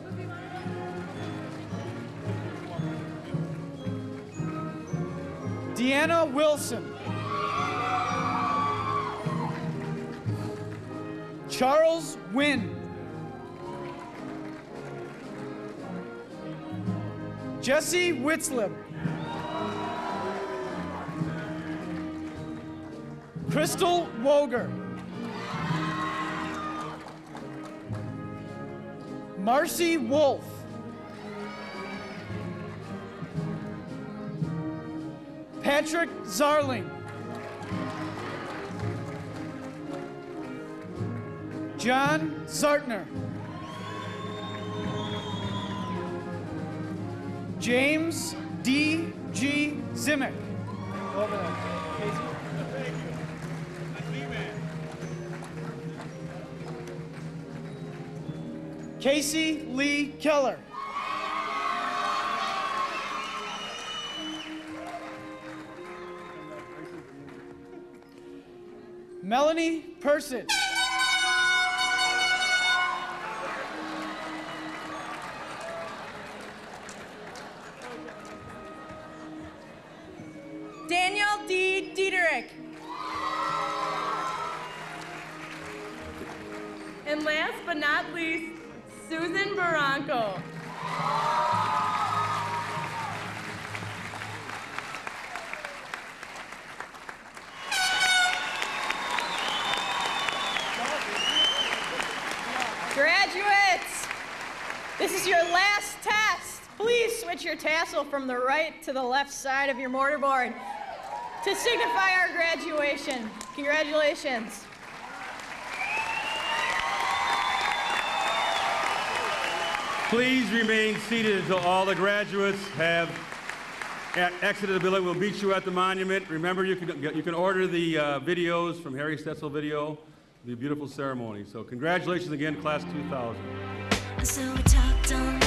Deanna Wilson. Charles Wynn. Jesse Witzlib. Crystal Woger. Marcy Wolf. Patrick Zarling. John Zartner. James D. G. Zimick. Over there. Casey.
Thank you. That's me, man.
Casey Lee Keller. Melanie Person.
Daniel D. Diederich. And last but not least, Susan Barranco.
Graduates, this is your last test. Please switch your tassel from the right to the left side of your mortarboard to signify our graduation. Congratulations.
Please remain seated until all the graduates have exited the building. We'll meet you at the monument. Remember, you can order the videos from Harry Stetzel Video. It'll be a beautiful ceremony. So congratulations again, Class 2000.
So we talked on